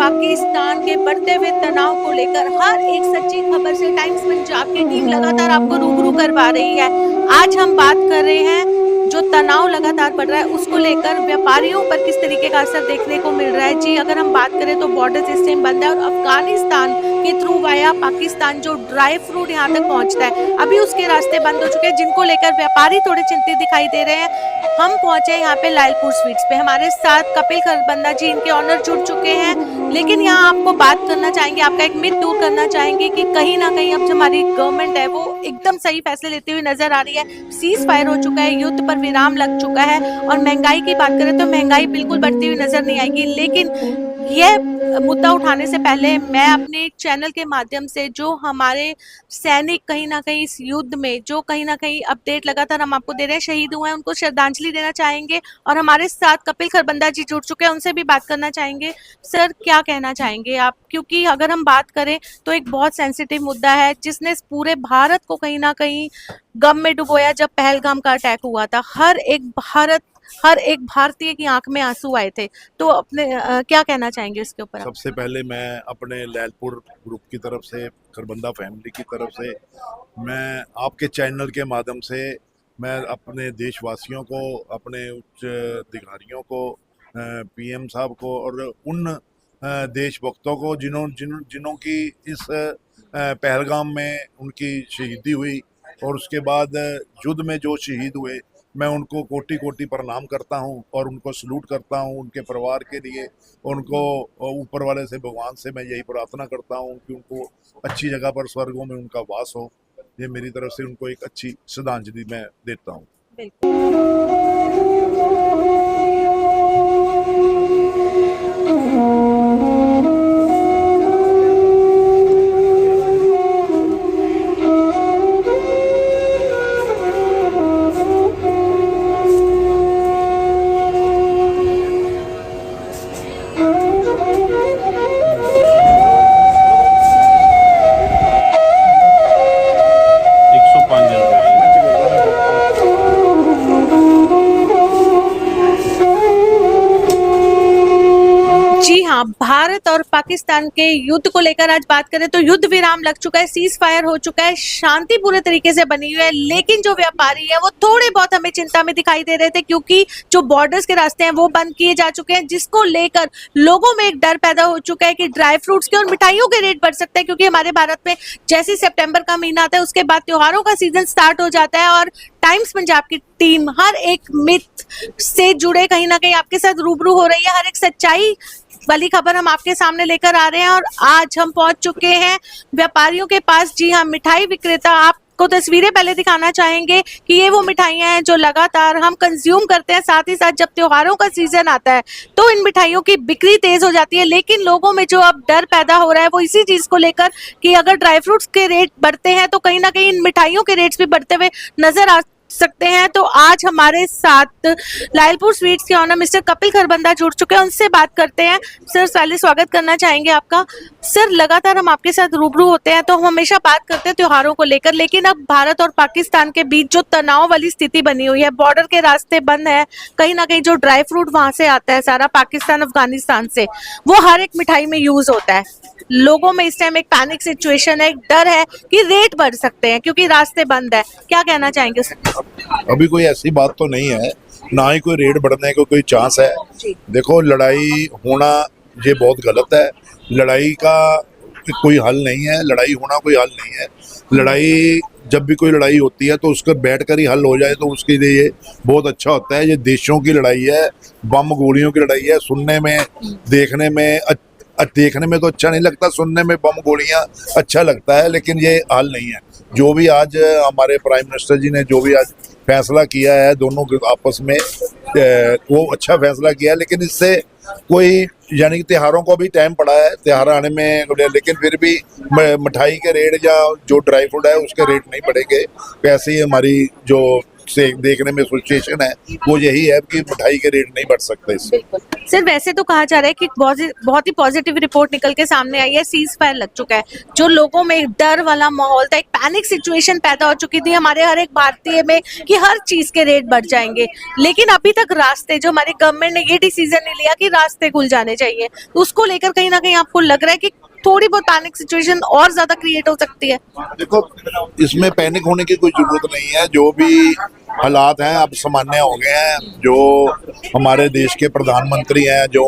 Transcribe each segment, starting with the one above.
पाकिस्तान के बढ़ते हुए तनाव को लेकर हर एक सच्ची खबर से टाइम्स पंजाब की टीम लगातार आपको रूबरू करवा रही है। आज हम बात कर रहे हैं जो तनाव लगातार बढ़ रहा है उसको लेकर व्यापारियों पर किस तरीके का असर देखने को मिल रहा है। जी अगर हम बात करें तो बॉर्डर सिस्टम बंद है और अफगानिस्तान के थ्रू वाया पाकिस्तान जो ड्राई फ्रूट यहाँ तक पहुँचता है अभी उसके रास्ते बंद हो चुके हैं, जिनको लेकर व्यापारी थोड़े चिंतित दिखाई दे रहे हैं। हम पहुंचे यहाँ पे लायलपुर स्वीट्स पे, हमारे साथ कपिल खरबंदा जी इनके ऑनर जुड़ चुके हैं। लेकिन यहाँ आपको बात करना चाहेंगे, आपका एक मिथ दूर करना चाहेंगे कि कहीं ना कहीं अब जो हमारी गवर्नमेंट है वो एकदम सही फैसले लेती हुई नजर आ रही है। सीज फायर हो चुका है, युद्ध पर विराम लग चुका है और महंगाई की बात करें तो महंगाई बिल्कुल बढ़ती हुई नजर नहीं आएगी। लेकिन यह मुद्दा उठाने से पहले मैं अपने चैनल के माध्यम से जो हमारे सैनिक कहीं ना कहीं इस युद्ध में जो कहीं ना कहीं अपडेट लगातार हम आपको दे रहे हैं, शहीद हुए हैं, उनको श्रद्धांजलि देना चाहेंगे। और हमारे साथ कपिल खरबंदा जी जुड़ चुके हैं, उनसे भी बात करना चाहेंगे। सर क्या कहना चाहेंगे आप, क्योंकि अगर हम बात करें तो एक बहुत सेंसिटिव मुद्दा है जिसने पूरे भारत को कहीं ना कहीं गम में डुबोया। जब पहलगाम का अटैक हुआ था हर एक भारतीय की आंख में आंसू आए थे, तो अपने क्या कहना चाहेंगे इसके ऊपर? सबसे पहले मैं अपने लैलपुर ग्रुप की तरफ से, खरबंदा फैमिली की तरफ से, मैं आपके चैनल के माध्यम से मैं अपने देशवासियों को, अपने उच्च अधिकारियों को, पीएम साहब को और उन देशभक्तों को जिन्हों की इस पहलगाम में उनकी शहीदी हुई और उसके बाद युद्ध में जो शहीद हुए, मैं उनको कोटि कोटि प्रणाम करता हूं और उनको सलूट करता हूं। उनके परिवार के लिए उनको ऊपर वाले से, भगवान से मैं यही प्रार्थना करता हूं कि उनको अच्छी जगह पर स्वर्गों में उनका वास हो। ये मेरी तरफ से उनको एक अच्छी श्रद्धांजलि मैं देता हूं। जी हाँ, भारत और पाकिस्तान के युद्ध को लेकर आज बात करें तो युद्ध विराम लग चुका है, सीज फायर हो चुका है, शांति पूरे तरीके से बनी हुई है। लेकिन जो व्यापारी है वो थोड़े बहुत हमें चिंता में दिखाई दे रहे थे, क्योंकि जो बॉर्डर्स के रास्ते हैं वो बंद किए जा चुके हैं, जिसको लेकर लोगों में एक डर पैदा हो चुका है कि ड्राई फ्रूट्स के और मिठाइयों के रेट बढ़ सकते हैं। क्योंकि हमारे भारत में जैसे सितंबर का महीना आता है उसके बाद त्योहारों का सीजन स्टार्ट हो जाता है और टाइम्स पंजाब की टीम हर एक मिथ से जुड़े कहीं ना कहीं आपके साथ रूबरू हो रही है। हर एक सच्चाई वाली खबर हम आपके सामने लेकर आ रहे हैं और आज हम पहुंच चुके हैं व्यापारियों के पास। जी हाँ, मिठाई विक्रेता आपको तस्वीरें पहले दिखाना चाहेंगे कि ये वो मिठाइयां हैं जो लगातार हम कंज्यूम करते हैं। साथ ही साथ जब त्योहारों का सीजन आता है तो इन मिठाइयों की बिक्री तेज हो जाती है। लेकिन लोगों में जो अब डर पैदा हो रहा है वो इसी चीज को लेकर कि अगर ड्राई फ्रूट्स के रेट बढ़ते हैं तो कहीं ना कहीं इन मिठाइयों के रेट्स भी बढ़ते हुए नजर आ सकते हैं। तो आज हमारे साथ लायलपुर स्वीट्स के ऑनर मिस्टर कपिल खरबंदा जुड़ चुके हैं, उनसे बात करते हैं। सर पहले स्वागत करना चाहेंगे आपका। सर लगातार हम आपके साथ रूबरू होते हैं तो हम हमेशा बात करते हैं त्योहारों को लेकर, लेकिन अब भारत और पाकिस्तान के बीच जो तनाव वाली स्थिति बनी हुई है, बॉर्डर के रास्ते बंद है, कहीं ना कहीं जो ड्राई फ्रूट वहां से आता है सारा पाकिस्तान अफगानिस्तान से, वो हर एक मिठाई में यूज होता है। लोगों में इस टाइम एक पैनिक सिचुएशन है, एक डर है कि रेट बढ़ सकते हैं क्योंकि रास्ते बंद है। क्या कहना चाहेंगे सर? अभी कोई ऐसी बात तो नहीं है, ना ही कोई रेट बढ़ने का कोई चांस है। देखो, लड़ाई होना ये बहुत गलत है। लड़ाई का कोई हल नहीं है, लड़ाई होना कोई हल नहीं है। लड़ाई, जब भी कोई लड़ाई होती है तो उसका बैठकर ही हल हो जाए तो उसके लिए बहुत अच्छा होता है। ये देशों की लड़ाई है, बम गोलियों की लड़ाई है। सुनने में, देखने में तो अच्छा नहीं लगता, सुनने में बम गोलियां अच्छा लगता है, लेकिन ये हाल नहीं है। जो भी आज हमारे प्राइम मिनिस्टर जी ने जो भी आज फैसला किया है दोनों के आपस में, वो अच्छा फैसला किया है। लेकिन इससे कोई, यानी कि त्योहारों को भी टाइम पड़ा है, त्योहार आने में, लेकिन फिर भी मिठाई के रेट या जो ड्राई फ्रूट है उसके रेट नहीं बढ़ेंगे। वैसे ही हमारी जो से देखने में सिचुएशन है वो यही है कि मिठाई के रेट नहीं बढ़ सकते इससे। बिल्कुल सर, वैसे तो कहा जा रहा है कि बहुत ही पॉजिटिव रिपोर्ट निकल के सामने आई है, सीज फायर लग चुका है। जो लोगों में एक डर वाला माहौल था, एक पैनिक सिचुएशन पैदा हो चुकी थी हमारे हर एक भारतीय में कि हर चीज के रेट बढ़ जाएंगे, लेकिन अभी तक रास्ते, जो हमारी गवर्नमेंट ने ये डिसीजन नहीं लिया कि रास्ते खुल जाने चाहिए, तो उसको लेकर कहीं ना कहीं आपको लग रहा है कि थोड़ी बहुत पैनिक सिचुएशन और ज्यादा क्रिएट हो सकती है? देखो, इसमें पैनिक होने की कोई जरूरत नहीं है। जो भी हालात हैं अब सामान्य हो गए हैं। जो हमारे देश के प्रधानमंत्री हैं, जो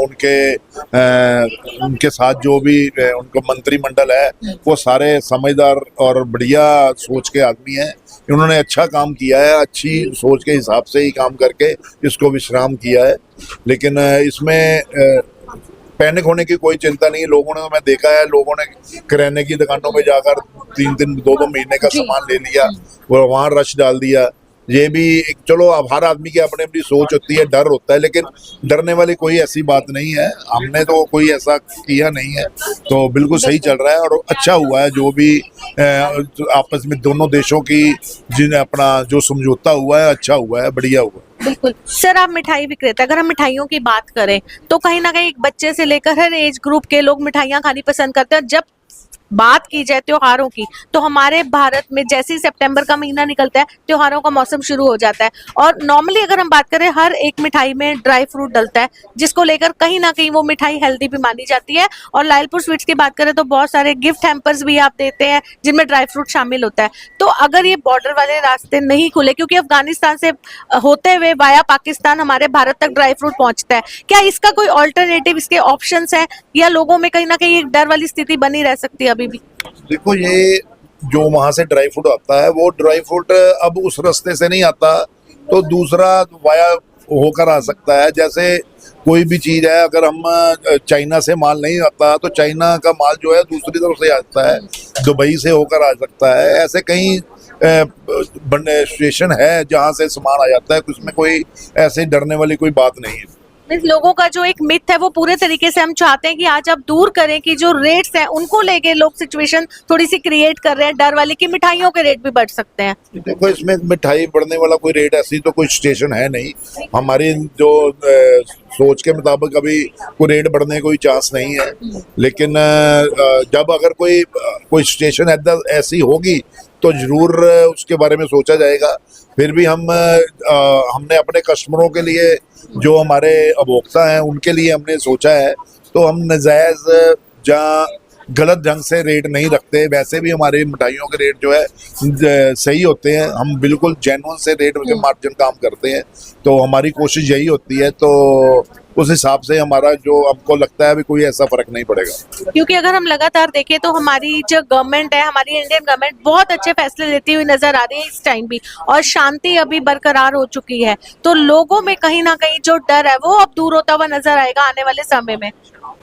उनके साथ जो भी उनका मंत्रिमंडल है, वो सारे समझदार और बढ़िया सोच के आदमी हैं। उन्होंने अच्छा काम किया है, अच्छी सोच के हिसाब से ही काम करके इसको विश्राम किया है। लेकिन इसमें पैनिक होने की कोई चिंता नहीं है। लोगों ने, मैं देखा है, लोगों ने किराने की दुकानों में जाकर 3 2 महीने का सामान ले लिया, वो वहां रश डाल दिया। ये भी चलो, अब हर आदमी की अपनी अपनी सोच होती है, डर होता है, लेकिन डरने वाली कोई ऐसी बात नहीं है। हमने तो कोई ऐसा किया नहीं है, तो बिल्कुल सही चल रहा है और अच्छा हुआ है। जो भी आपस में दोनों देशों की अपना जो समझौता हुआ है, अच्छा हुआ है, बढ़िया हुआ है। बिल्कुल सर, आप मिठाई विक्रेता, अगर हम मिठाइयों की बात करें तो कहीं ना कहीं एक बच्चे से लेकर हर एज ग्रुप के लोग मिठाइयाँ खानी पसंद करते हैं। जब बात की जाए त्योहारों की, तो हमारे भारत में जैसे ही सितंबर का महीना निकलता है, त्योहारों का मौसम शुरू हो जाता है और नॉर्मली अगर हम बात करें, हर एक मिठाई में ड्राई फ्रूट डलता है, जिसको लेकर कहीं ना कहीं वो मिठाई हेल्दी भी मानी जाती है। और लायलपुर स्वीट्स की बात करें तो बहुत सारे गिफ्ट हैम्पर्स भी आप देते हैं जिनमें ड्राई फ्रूट शामिल होता है। तो अगर ये बॉर्डर वाले रास्ते नहीं खुले, क्योंकि अफगानिस्तान से होते हुए वाया पाकिस्तान हमारे भारत तक ड्राई फ्रूट पहुंचता है, क्या इसका कोई ऑल्टरनेटिव, इसके ऑप्शंस हैं, या लोगों में कहीं ना कहीं एक डर वाली स्थिति बनी रह सकती है अभी भी? देखो, ये जो वहां से ड्राई फ्रूट आता है, वो ड्राई फ्रूट अब उस रास्ते से नहीं आता, तो दूसरा वाया होकर आ सकता है। जैसे कोई भी चीज है, अगर हम चाइना से माल नहीं आता, तो चाइना का माल जो है दूसरी तरफ से आता है, दुबई से होकर आ सकता है। ऐसे कई स्टेशन है जहां से सामान आ जाता है, उसमें कोई ऐसे डरने वाली कोई बात नहीं है। लोगों का जो एक मिथ है वो पूरे तरीके से हम चाहते हैं कि आज आप दूर करें, कि जो रेट्स हैं उनको लेके लोग सिचुएशन थोड़ी सी क्रिएट कर रहे हैं डर वाली, कि मिठाइयों के रेट भी बढ़ सकते हैं। देखो, इसमें मिठाई बढ़ने वाला कोई रेट ऐसी तो कोई स्टेशन है नहीं। हमारी जो सोच के मुताबिक अभी कोई रेट बढ़ने का कोई चांस नहीं है। लेकिन जब अगर कोई स्टेशन ऐसी होगी तो जरूर उसके बारे में सोचा जाएगा। फिर भी हमने अपने कस्टमरों के लिए, जो हमारे उपभोक्ता हैं, उनके लिए हमने सोचा है। तो हम नजायज जहाँ गलत ढंग से रेट नहीं रखते। वैसे भी हमारे मिठाइयों के रेट जो है सही होते हैं। हम बिल्कुल जेन्युइन से रेट के मार्जिन काम करते हैं, तो हमारी कोशिश यही होती है। तो उस हिसाब से हमारा जो हमको लगता है भी कोई ऐसा फर्क नहीं पड़ेगा। क्योंकि अगर हम लगातार देखें तो हमारी जो गवर्नमेंट है, हमारी इंडियन गवर्नमेंट बहुत अच्छे फैसले लेती हुई नजर आ रही है इस टाइम भी, और शांति अभी बरकरार हो चुकी है। तो लोगों में कहीं ना कहीं जो डर है वो अब दूर होता हुआ नजर आएगा आने वाले समय में।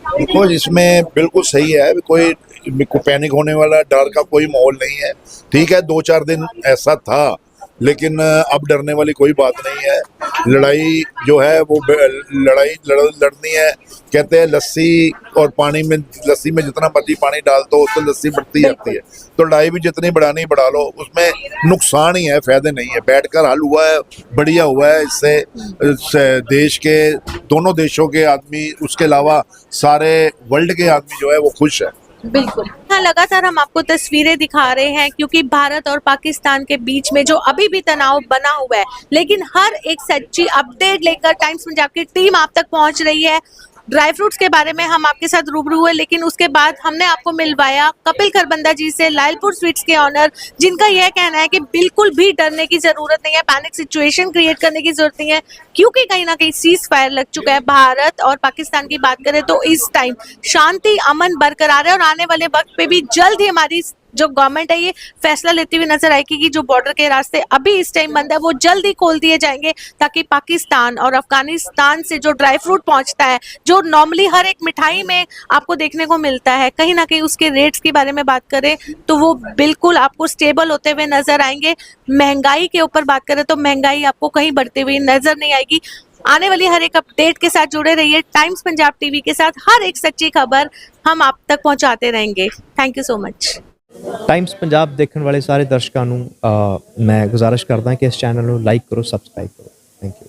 देखो, इसमें बिल्कुल सही है, कोई पैनिक होने वाला, डर का कोई माहौल नहीं है। ठीक है, 2 4 दिन ऐसा था, लेकिन अब डरने वाली कोई बात नहीं है। लड़ाई जो है वो लड़नी है। कहते हैं लस्सी और पानी में, लस्सी में जितना मर्जी पानी डाल दो तो लस्सी बढ़ती जाती है। तो लड़ाई भी जितनी बढ़ानी बढ़ा लो, उसमें नुकसान ही है, फायदे नहीं है। बैठकर हल हुआ है, बढ़िया हुआ है। इससे देश के, दोनों देशों के आदमी, उसके अलावा सारे वर्ल्ड के आदमी जो है वो खुश है। बिल्कुल। हाँ, लगातार हम आपको तस्वीरें दिखा रहे हैं, क्योंकि भारत और पाकिस्तान के बीच में जो अभी भी तनाव बना हुआ है, लेकिन हर एक सच्ची अपडेट लेकर टाइम्स पंजाब की टीम आप तक पहुंच रही है। ड्राई फ्रूट्स के बारे में हम आपके साथ रूबरू हुए, लेकिन उसके बाद हमने आपको मिलवाया कपिल खरबंदा जी से, लायलपुर स्वीट्स के ऑनर, जिनका यह कहना है कि बिल्कुल भी डरने की जरूरत नहीं है, पैनिक सिचुएशन क्रिएट करने की जरूरत नहीं है, क्योंकि कहीं ना कहीं सीज फायर लग चुका है। भारत और पाकिस्तान की बात करें तो इस टाइम शांति अमन बरकरार है, और आने वाले वक्त पे भी जल्द ही हमारी जो गवर्नमेंट है ये फैसला लेती हुई नजर आएगी कि जो बॉर्डर के रास्ते अभी इस टाइम बंद है वो जल्द ही खोल दिए जाएंगे, ताकि पाकिस्तान और अफगानिस्तान से जो ड्राई फ्रूट पहुंचता है, जो नॉर्मली हर एक मिठाई में आपको देखने को मिलता है, कहीं ना कहीं उसके रेट्स के बारे में बात करें तो वो बिल्कुल आपको स्टेबल होते हुए नजर आएंगे। महंगाई के ऊपर बात करें तो महंगाई आपको कहीं बढ़ती हुई नजर नहीं आएगी। आने वाली हर एक अपडेट के साथ जुड़े रहिए टाइम्स पंजाब टीवी के साथ। हर एक सच्ची खबर हम आप तक पहुंचाते रहेंगे। Thank you so much. Times Punjab ਦੇਖਣ ਵਾਲੇ ਸਾਰੇ ਦਰਸ਼ਕਾਂ ਨੂੰ ਮੈਂ ਗੁਜ਼ਾਰਿਸ਼ ਕਰਦਾ ਕਿ ਇਸ ਚੈਨਲ ਨੂੰ ਲਾਈਕ ਕਰੋ, ਸਬਸਕ੍ਰਾਈਬ ਕਰੋ। Thank you.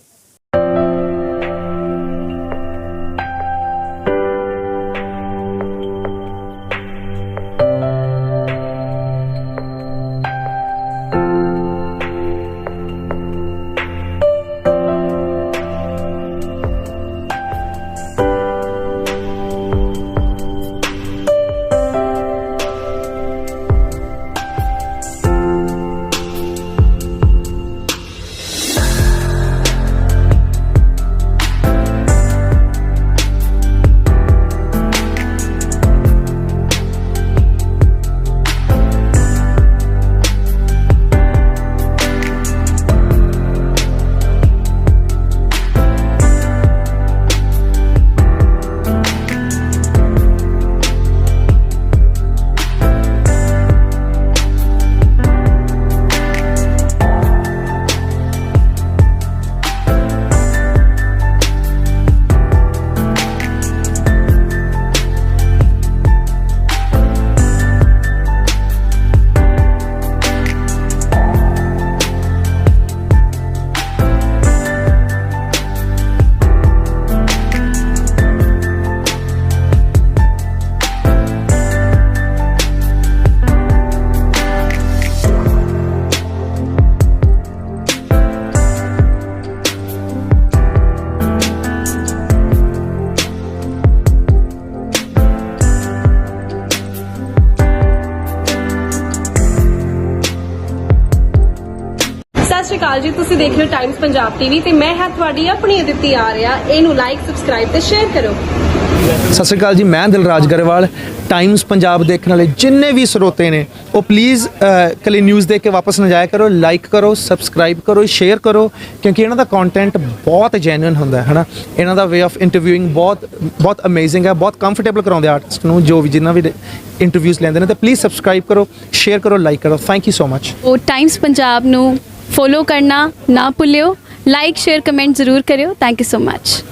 ਸਤਿ ਸ਼੍ਰੀ ਅਕਾਲ ਜੀ, ਤੁਸੀਂ ਦੇਖ ਰਹੇ ਹੋ ਟਾਈਮਸ ਪੰਜਾਬ ਟੀਵੀ ਤੇ ਮੈਂ ਹਾਂ ਤੁਹਾਡੀ ਆਪਣੀ ਅਦਿੱਤੀ ਆਰਿਆ। ਇਹਨੂੰ ਲਾਈਕ, ਸਬਸਕ੍ਰਾਈਬ ਤੇ ਸ਼ੇਅਰ ਕਰੋ। ਸਤਿ ਸ਼੍ਰੀ ਅਕਾਲ ਜੀ, ਮੈਂ ਦਿਲਰਾਜ ਗਰੇਵਾਲ। ਟਾਈਮਸ ਪੰਜਾਬ ਦੇਖਣ ਵਾਲੇ ਜਿੰਨੇ ਵੀ ਸਰੋਤੇ ਨੇ ਉਹ ਪਲੀਜ਼ ਕੱਲੀ ਨਿਊਜ਼ ਦੇਖ ਕੇ ਵਾਪਸ ਨਾ ਜਾਇਆ ਕਰੋ। ਲਾਈਕ ਕਰੋ, ਸਬਸਕ੍ਰਾਈਬ ਕਰੋ, ਸ਼ੇਅਰ ਕਰੋ, ਕਿਉਂਕਿ ਇਹਨਾਂ ਦਾ ਕੰਟੈਂਟ ਬਹੁਤ ਜੈਨੂਇਨ ਹੁੰਦਾ ਹੈ ਨਾ। ਇਹਨਾਂ ਦਾ ਵੇ ਆਫ ਇੰਟਰਵਿਊਇੰਗ ਬਹੁਤ ਅਮੇਜ਼ਿੰਗ ਹੈ, ਬਹੁਤ ਕੰਫਰਟੇਬਲ ਕਰਾਉਂਦੇ ਆਰਟਿਸਟ ਨੂੰ ਜੋ ਵੀ ਜਿੰਨਾ ਵੀ ਇੰਟਰਵਿਊਜ਼ ਲੈਂਦੇ ਨੇ। ਤਾਂ ਪਲੀਜ਼ ਸਬਸਕ੍ਰਾਈਬ ਕਰੋ, ਸ਼ੇਅਰ ਕਰੋ, ਲਾਈਕ ਕਰੋ। Thank you so much. ਉਹ ਟਾਈਮਸ ਪੰਜਾਬ ਨੂੰ ਫੋਲੋ ਕਰਨਾ ਨਾ ਭੁੱਲਿਓ। ਲਾਈਕ, ਸ਼ੇਅਰ, ਕਮੈਂਟ ਜ਼ਰੂਰ ਕਰਿਓ। Thank you so much.